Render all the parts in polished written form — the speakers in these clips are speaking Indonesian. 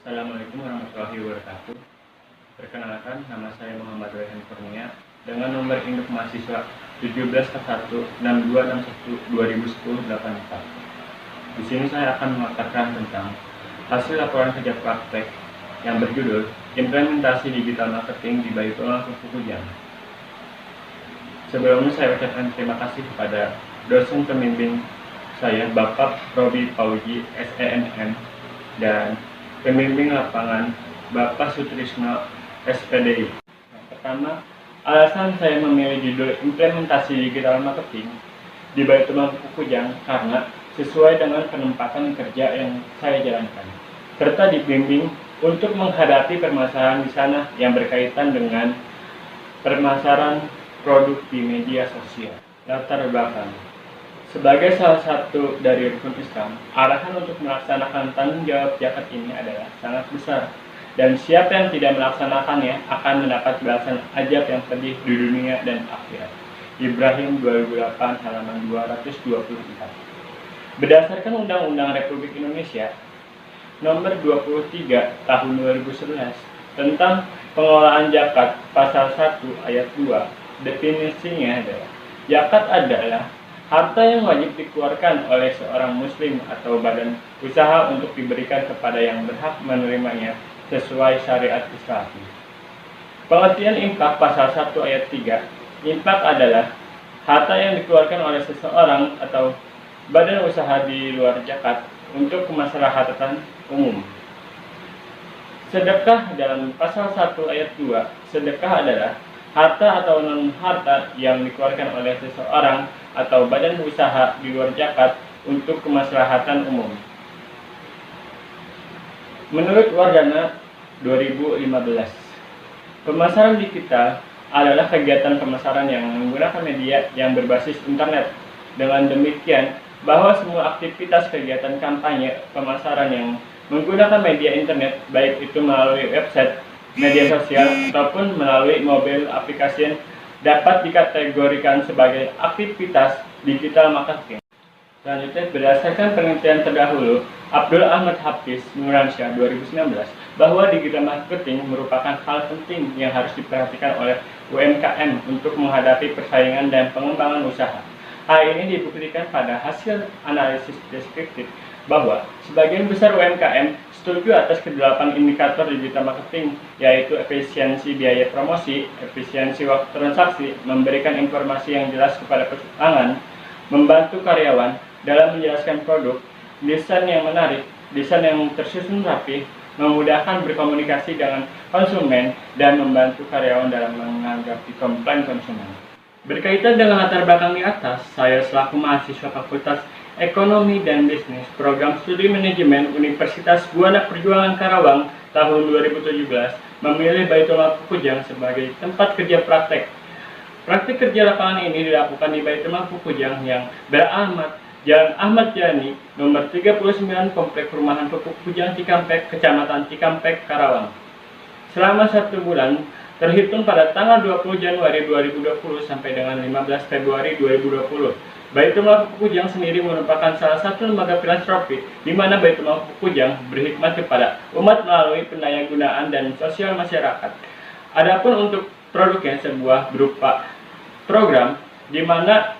Assalamualaikum warahmatullahi wabarakatuh. Perkenalkan, nama saya Muhammad Rayhan Kurnia dengan nomor induk mahasiswa 17K16261201084. Di sini saya akan mengatakan tentang hasil laporan kerja praktek yang berjudul Implementasi Digital Marketing di Baitul Kujang. Sebelumnya saya ucapkan terima kasih kepada dosen pembimbing saya, Bapak Robi Pauji, SENM, dan pembimbing lapangan Bapak Sutrisno, SPDI. Yang pertama, alasan saya memilih judul Implementasi Digital Marketing di Baitul Kujang karena sesuai dengan penempatan kerja yang saya jalankan, serta dibimbing untuk menghadapi permasalahan di sana yang berkaitan dengan permasalahan produk di media sosial. Latar belakang: sebagai salah satu dari rukun Islam, arahan untuk melaksanakan tanggung jawab zakat ini adalah sangat besar, dan siapa yang tidak melaksanakannya akan mendapat balasan ajab yang pedih di dunia dan akhirat. Ibrahim 2008 halaman 224. Berdasarkan Undang-Undang Republik Indonesia Nomor 23 Tahun 2011 tentang pengelolaan zakat, pasal 1 ayat 2, definisinya adalah zakat adalah harta yang wajib dikeluarkan oleh seorang muslim atau badan usaha untuk diberikan kepada yang berhak menerimanya sesuai syariat Islami. Pengertian infak pasal 1 ayat 3, infak adalah harta yang dikeluarkan oleh seseorang atau badan usaha di luar zakat untuk kemaslahatan umum. Sedekah dalam pasal 1 ayat 2, sedekah adalah harta atau non-harta yang dikeluarkan oleh seseorang atau badan usaha di luar zakat untuk kemaslahatan umum. Menurut Wardana 2015, pemasaran digital adalah kegiatan pemasaran yang menggunakan media yang berbasis internet. Dengan demikian, bahwa semua aktivitas kegiatan kampanye pemasaran yang menggunakan media internet, baik itu melalui website, media sosial, ataupun melalui mobile application, dapat dikategorikan sebagai aktivitas digital marketing. Selanjutnya, berdasarkan penelitian terdahulu Abdul Ahmad Hafiz Nursyah 2019, bahwa digital marketing merupakan hal penting yang harus diperhatikan oleh UMKM untuk menghadapi persaingan dan pengembangan usaha. Hal ini dibuktikan pada hasil analisis deskriptif bahwa sebagian besar UMKM setuju atas kedelapan indikator digital marketing, yaitu efisiensi biaya promosi, efisiensi waktu transaksi, memberikan informasi yang jelas kepada pelanggan, membantu karyawan dalam menjelaskan produk, desain yang menarik, desain yang tersusun rapi, memudahkan berkomunikasi dengan konsumen, dan membantu karyawan dalam menanggapi komplain konsumen. Berkaitan dengan latar belakang di atas, saya selaku mahasiswa Fakultas Ekonomi dan Bisnis Program Studi Manajemen Universitas Buana Perjuangan Karawang tahun 2017 memilih Baitul Kujang sebagai tempat kerja praktek. Praktik kerja lapangan ini dilakukan di Baitul Kujang yang beralamat Jalan Ahmad Yani, nomor 39, Komplek Perumahan Pupuk Kujang Cikampek, Kecamatan Cikampek, Karawang. Selama 1 bulan, terhitung pada tanggal 20 Januari 2020 sampai dengan 15 Februari 2020. Baitul Kujang sendiri merupakan salah satu lembaga filantropi di mana Baitul Kujang berkhidmat kepada umat melalui pendayagunaan dan sosial masyarakat. Adapun untuk produknya sebuah berupa program di mana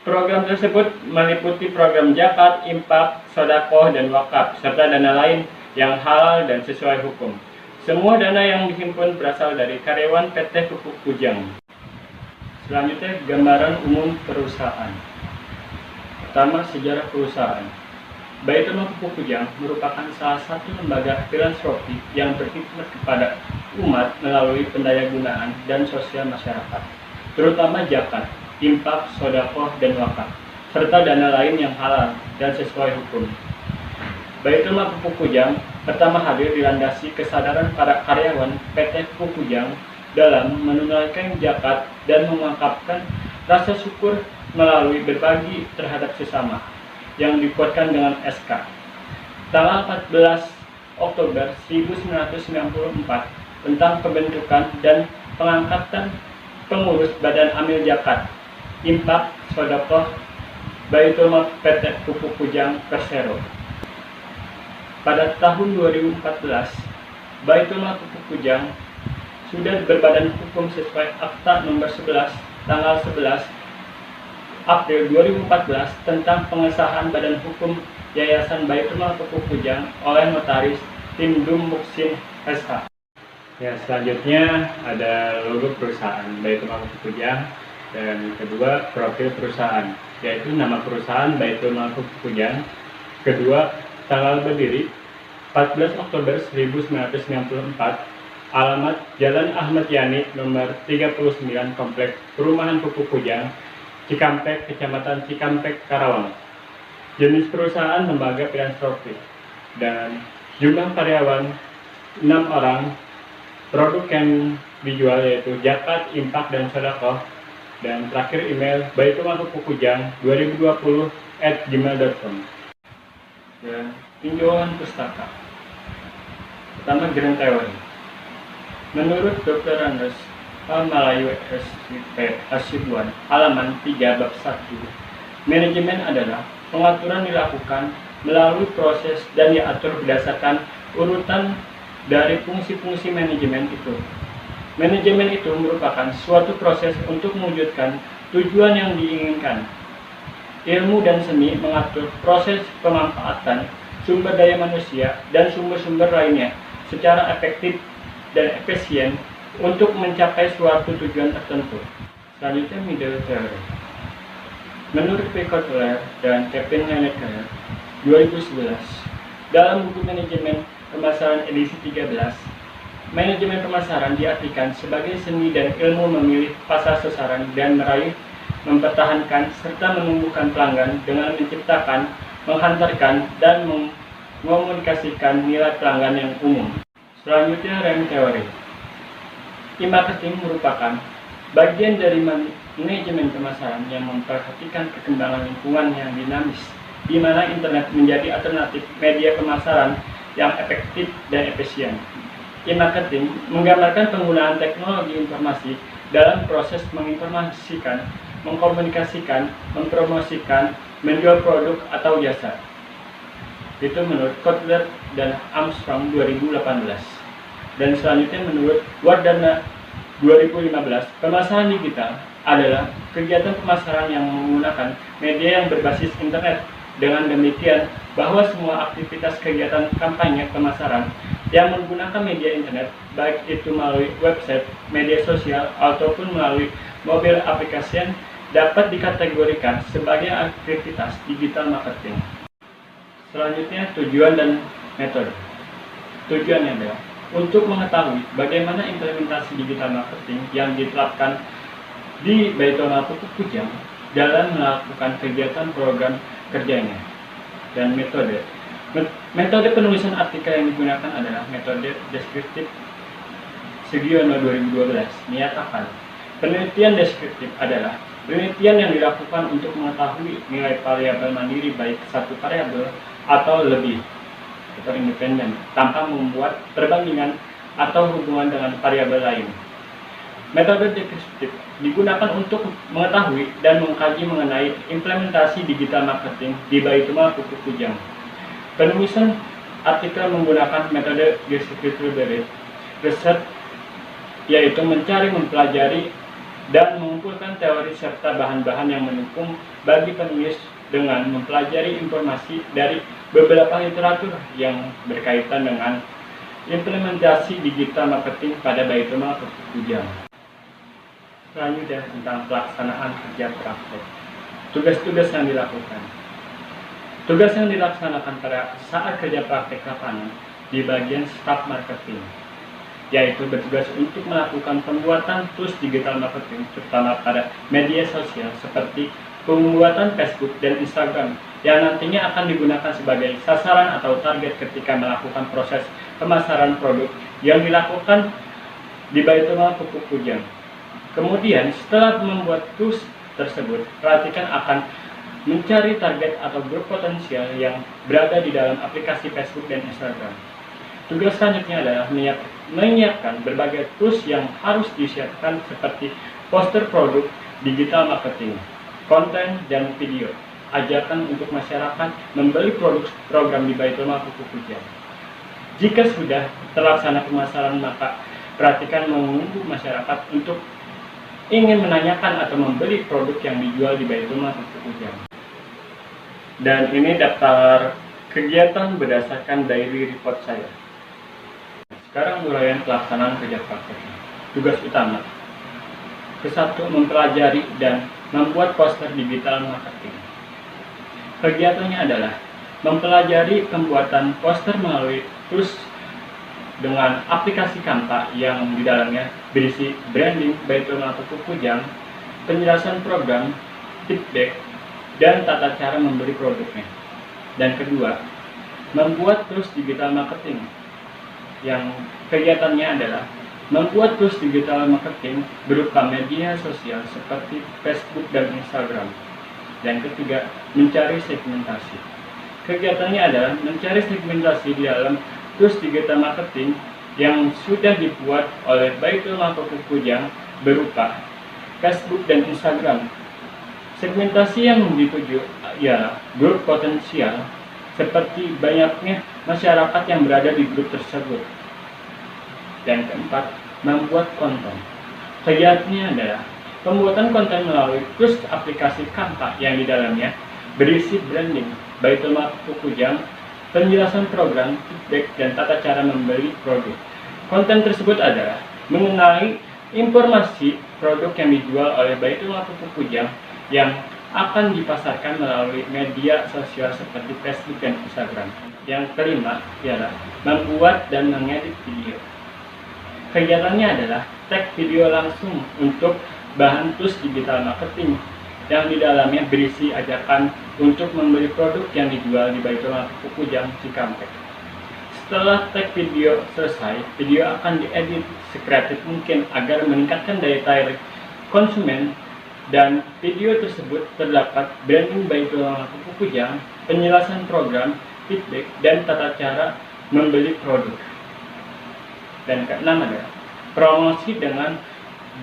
program tersebut meliputi program zakat, infak, sedekah, dan wakaf, serta dana lain yang halal dan sesuai hukum. Semua dana yang dihimpun berasal dari karyawan PT Pupuk Kujang. Selanjutnya, gambaran umum perusahaan. Pertama, sejarah perusahaan. Baitul Pupuk Kujang merupakan salah satu lembaga filantropi yang berkhidmat kepada umat melalui pendayagunaan dan sosial masyarakat, terutama zakat, infak, sedekah, dan wakaf, serta dana lain yang halal dan sesuai hukum. Baitul Pupuk Kujang pertama hadir dilandasi kesadaran para karyawan PT Pupuk Kujang dalam menunaikan zakat dan mengungkapkan rasa syukur melalui berbagi terhadap sesama yang dikuatkan dengan SK. Tanggal 14 Oktober 1994 tentang pembentukan dan pengangkatan pengurus Badan Amil Zakat, Infak, Sedekah, Baitul PT Pupuk Kujang Persero. pada tahun 2014, Baitul Mal Pupuk Kujang sudah berbadan hukum sesuai Akta Nomor 11 tanggal 11 April 2014 tentang pengesahan Badan Hukum Yayasan Baitul Mal Pupuk Kujang oleh Notaris Tindum Muksin SH. Ya, selanjutnya ada logo perusahaan Baitul Mal Pupuk Kujang, dan kedua profil perusahaan, yaitu nama perusahaan Baitul Mal Pupuk Kujang, kedua tanggal berdiri 14 Oktober 1994, alamat Jalan Ahmad Yani nomor 39, Kompleks Perumahan Pupuk Kujang, Cikampek, Kecamatan Cikampek, Karawang. Jenis perusahaan lembaga filantropik, dan jumlah karyawan 6 orang. Produk yang dijual yaitu zakat, infak, dan sedekah. Dan terakhir email baitul-mal-pupuk-kujang2020@gmail.com. Dan tinjauan pustaka. Pertama, Grand Theory. Menurut Dr. Andes Malayu Hasibuan, halaman 3 bab 1, manajemen adalah pengaturan dilakukan melalui proses dan diatur berdasarkan urutan dari fungsi-fungsi manajemen itu. Manajemen itu merupakan suatu proses untuk mewujudkan tujuan yang diinginkan. Ilmu dan seni mengatur proses pemanfaatan sumber daya manusia dan sumber-sumber lainnya secara efektif dan efisien untuk mencapai suatu tujuan tertentu. Selanjutnya, Middle Theory. Menurut P. Kotler dan Kevin Lineker 2011, dalam buku Manajemen Pemasaran edisi 13, manajemen pemasaran diartikan sebagai seni dan ilmu memilih pasar sasaran dan meraih, mempertahankan, serta menumbuhkan pelanggan dengan menciptakan, menghantarkan, dan mengomunikasikan nilai pelanggan yang umum. Selanjutnya, Rem Theory. E-marketing merupakan bagian dari manajemen pemasaran yang memperhatikan perkembangan lingkungan yang dinamis, di mana internet menjadi alternatif media pemasaran yang efektif dan efisien. E-marketing menggambarkan penggunaan teknologi informasi dalam proses menginformasikan, mengkomunikasikan, mempromosikan, menjual produk atau jasa. Itu menurut Kotler dan Armstrong 2018. Dan selanjutnya menurut Wardana 2015, pemasaran digital adalah kegiatan pemasaran yang menggunakan media yang berbasis internet. Dengan demikian, bahwa semua aktivitas kegiatan kampanye pemasaran yang menggunakan media internet, baik itu melalui website, media sosial, ataupun melalui mobil aplikasi, dapat dikategorikan sebagai aktivitas digital marketing. Selanjutnya, tujuan dan metode. Tujuannya adalah untuk mengetahui bagaimana implementasi digital marketing yang diterapkan di Baitul Mal Pupuk Kujang dalam melakukan kegiatan program kerjanya. Dan metode penulisan artikel yang digunakan adalah metode deskriptif. Sugiono 2012 menyatakan penelitian deskriptif adalah penelitian yang dilakukan untuk mengetahui nilai variabel mandiri baik satu variabel atau lebih atau independen tanpa membuat perbandingan atau hubungan dengan variabel lain. Metode deskriptif digunakan untuk mengetahui dan mengkaji mengenai implementasi digital marketing di Baitul Mal Pupuk Kujang. Penulisan artikel menggunakan metode deskriptif research, yaitu mencari, mempelajari, dan mengumpulkan teori serta bahan-bahan yang mendukung bagi penulis dengan mempelajari informasi dari beberapa literatur yang berkaitan dengan implementasi digital marketing pada Baitul Mal Pupuk Kujang. Selanjutnya tentang pelaksanaan kerja praktek. Tugas-tugas yang dilakukan. Tugas yang dilaksanakan pada saat kerja praktek lapangan di bagian staf marketing, yaitu bertugas untuk melakukan pembuatan tools digital marketing terutama pada media sosial seperti pembuatan Facebook dan Instagram yang nantinya akan digunakan sebagai sasaran atau target ketika melakukan proses pemasaran produk yang dilakukan di Baitul Mal Pupuk Kujang. Kemudian setelah membuat tools tersebut, perhatikan akan mencari target atau grup potensial yang berada di dalam aplikasi Facebook dan Instagram. Tugas selanjutnya adalah menyiapkan berbagai tools yang harus disiapkan seperti poster produk, digital marketing, konten, dan video. Ajarkan untuk masyarakat membeli produk program di Baitul Mal Pupuk Kujang. Jika sudah terlaksana pemasaran, maka perhatikan menunggu masyarakat untuk ingin menanyakan atau membeli produk yang dijual di Baitul Mal Kukujang. Dan ini daftar kegiatan berdasarkan diary report saya. Sekarang uraian pelaksanaan kerja praktek. Tugas utama: ke-1, mempelajari dan membuat poster digital marketing. Kegiatannya adalah mempelajari pembuatan poster melalui tools dengan aplikasi Canva yang di dalamnya berisi branding Baitul Mal Kukujang, penjelasan program, feedback, dan tata cara membeli produknya. Dan kedua, membuat tools digital marketing, yang kegiatannya adalah membuat tools digital marketing berupa media sosial seperti Facebook dan Instagram. Dan ketiga, mencari segmentasi. Kegiatannya adalah mencari segmentasi di dalam tools digital marketing yang sudah dibuat oleh Baitul Mal Kukujang berupa Facebook dan Instagram. Segmentasi yang dituju ialah grup potensial, seperti banyaknya masyarakat yang berada di grup tersebut. Dan keempat, membuat konten. Kegiatannya adalah pembuatan konten melalui tools aplikasi Canva yang di dalamnya berisi branding Baitul Mal Kukujang, penjelasan program, feedback, dan tata cara membeli produk. Konten tersebut adalah mengenai informasi produk yang dijual oleh Baitul Mal Kukujang yang akan dipasarkan melalui media sosial seperti Facebook dan Instagram. Yang kelima ialah membuat dan mengedit video. Kegiatannya adalah tag video langsung untuk bahan tools digital marketing yang di dalamnya berisi ajakan untuk membeli produk yang dijual di Baitul Mal Kukujang Cikampek. Setelah tag video selesai, video akan diedit sekreatif mungkin agar meningkatkan daya tarik konsumen, dan video tersebut terdapat branding Baitul Mal Kukujang, penjelasan program, feedback, dan tata cara membeli produk. Dan keenam adalah promosi dengan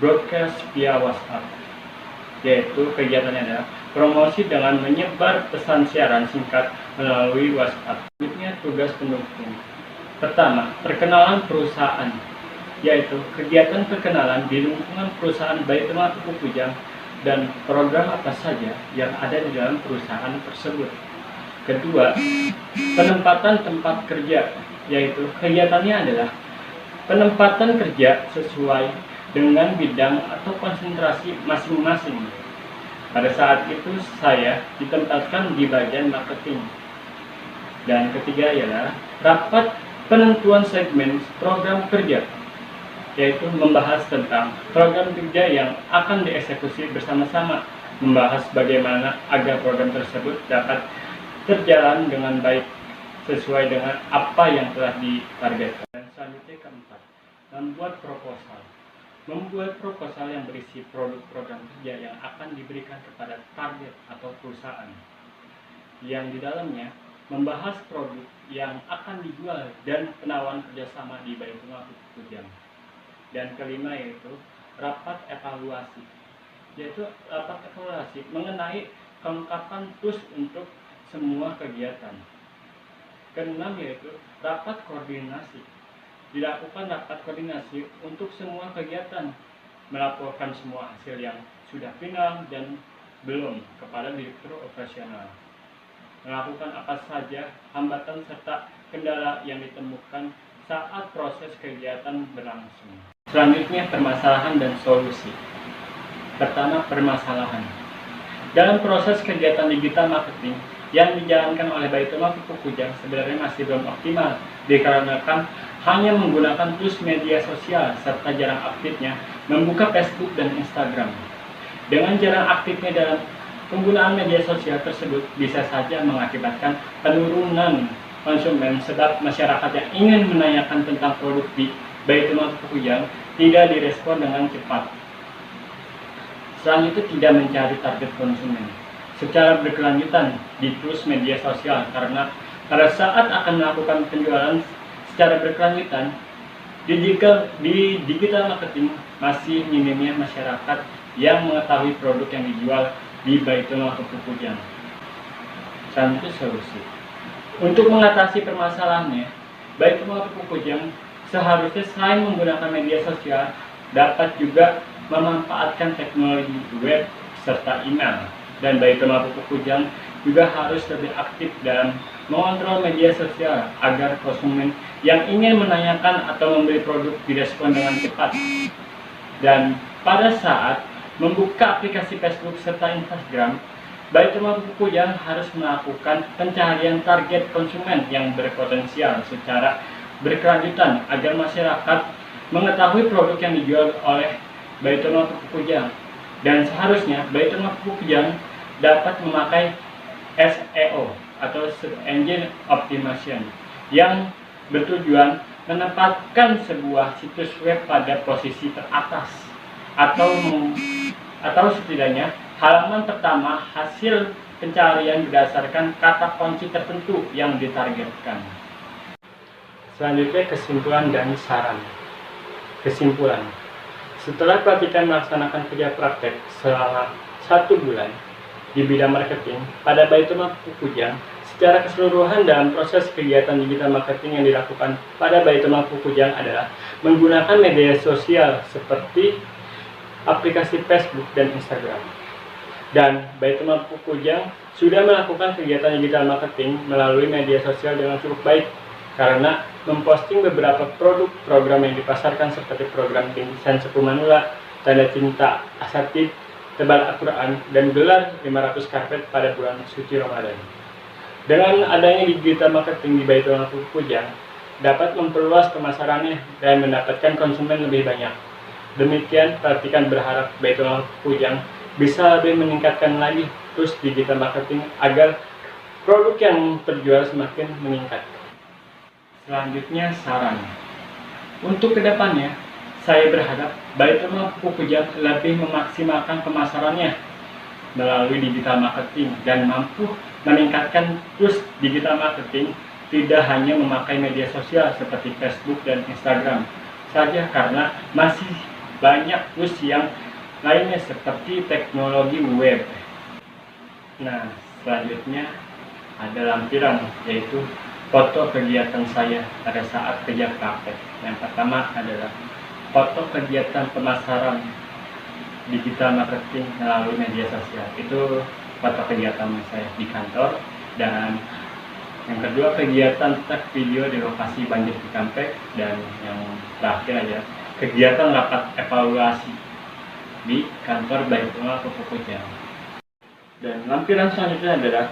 broadcast via WhatsApp, yaitu kegiatannya adalah promosi dengan menyebar pesan siaran singkat melalui WhatsApp. Selanjutnya tugas pendukung. Pertama, perkenalan perusahaan, yaitu kegiatan perkenalan di lingkungan perusahaan Baitul Mal Kukujang dan program apa saja yang ada di dalam perusahaan tersebut. Kedua, penempatan tempat kerja, yaitu kegiatannya adalah penempatan kerja sesuai dengan bidang atau konsentrasi masing-masing. Pada saat itu saya ditempatkan di bagian marketing. Dan ketiga ialah rapat penentuan segmen program kerja, yaitu membahas tentang program kerja yang akan dieksekusi bersama-sama, membahas bagaimana agar program tersebut dapat berjalan dengan baik sesuai dengan apa yang telah ditargetkan. Dan selanjutnya keempat, membuat proposal. Membuat proposal yang berisi produk program kerja yang akan diberikan kepada target atau perusahaan, yang di dalamnya membahas produk yang akan dijual dan penawaran kerjasama di Baitul Mal Kukujang. Dan kelima yaitu rapat evaluasi, yaitu rapat evaluasi mengenai kelengkapan tools untuk semua kegiatan. Keenam yaitu rapat koordinasi. Dilakukan rapat koordinasi untuk semua kegiatan, melaporkan semua hasil yang sudah final dan belum kepada direktur operasional, melakukan apa saja hambatan serta kendala yang ditemukan saat proses kegiatan berlangsung. Selanjutnya permasalahan dan solusi. Pertama, permasalahan. Dalam proses kegiatan digital marketing yang dijalankan oleh Baitul Mal Kukujang sebenarnya masih belum optimal, dikarenakan hanya menggunakan tools media sosial serta jarang aktifnya membuka Facebook dan Instagram. Dengan jarang aktifnya dalam penggunaan media sosial tersebut bisa saja mengakibatkan penurunan konsumen, sebab masyarakat yang ingin menanyakan tentang produk di Baitul Mal Kukujang tidak direspon dengan cepat. Selain itu tidak mencari target konsumen secara berkelanjutan di tools media sosial, karena pada saat akan melakukan penjualan secara berkelanjutan di digital marketing masih minimnya masyarakat yang mengetahui produk yang dijual di Baitul Mal Kukujang. Selanjutnya solusi. Untuk mengatasi permasalahannya, baik Teman Kujang seharusnya selain menggunakan media sosial dapat juga memanfaatkan teknologi web serta email. Dan baik Teman Kujang juga harus lebih aktif dalam mengontrol media sosial agar konsumen yang ingin menanyakan atau membeli produk direspon dengan cepat. Dan pada saat membuka aplikasi Facebook serta Instagram, baik Teman Kujang harus melakukan pencarian target konsumen yang berpotensial secara berkelanjutan agar masyarakat mengetahui produk yang dijual oleh baik Teman Kujang. Dan seharusnya baik Teman Kujang dapat memakai SEO atau Search Engine Optimization yang bertujuan menempatkan sebuah situs web pada posisi teratas atau setidaknya halaman pertama hasil pencarian berdasarkan kata kunci tertentu yang ditargetkan. Selanjutnya kesimpulan dan saran. Kesimpulan. Setelah pelatihan melaksanakan kerja praktek selama 1 bulan di bidang marketing pada baik Teman Kujang, secara keseluruhan dalam proses kegiatan digital marketing yang dilakukan pada baik Teman Kujang adalah menggunakan media sosial seperti aplikasi Facebook dan Instagram. Dan baik Teman Kujang sudah melakukan kegiatan digital marketing melalui media sosial dengan cukup baik karena memposting beberapa produk program yang dipasarkan seperti program desain sepuh manula, tanda cinta, asatid, tebal Al-Quran, dan gelar 500 karpet pada bulan suci Ramadan. Dengan adanya digital marketing di baik Teman Kujang dapat memperluas pemasarannya dan mendapatkan konsumen lebih banyak. Demikian, Perhatikan berharap baik Teman Kujang bisa lebih meningkatkan lagi terus digital marketing agar produk yang terjual semakin meningkat. Selanjutnya saran. Untuk kedepannya, saya berharap baik Teman Kujang lebih memaksimalkan pemasarannya melalui digital marketing dan mampu meningkatkan terus digital marketing tidak hanya memakai media sosial seperti Facebook dan Instagram saja karena masih banyak terus yang lainnya seperti teknologi web. Nah, selanjutnya ada lampiran yaitu foto kegiatan saya pada saat kerja praktek. Yang pertama adalah foto kegiatan pemasaran digital marketing melalui media sosial. Itu foto kegiatan saya di kantor. Dan yang kedua kegiatan tag video di lokasi banjir Cikampek. Dan yang terakhir aja kegiatan rapat evaluasi di kantor baik Teman Kujang. Dan lampiran selanjutnya adalah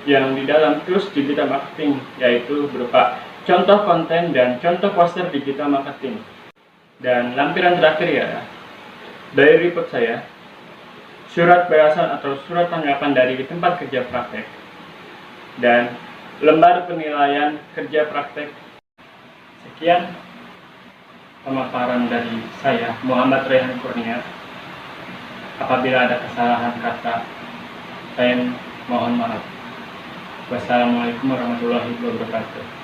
yang di dalam terus digital marketing, yaitu berupa contoh konten dan contoh poster digital marketing. Dan lampiran terakhir ya, dari report saya, surat balasan atau surat tanggapan dari tempat kerja praktek, dan lembar penilaian kerja praktek. Sekian pemaparan dari saya, Muhammad Rehan Kurnia. Apabila ada kesalahan kata, saya mohon maaf. Wassalamualaikum warahmatullahi wabarakatuh.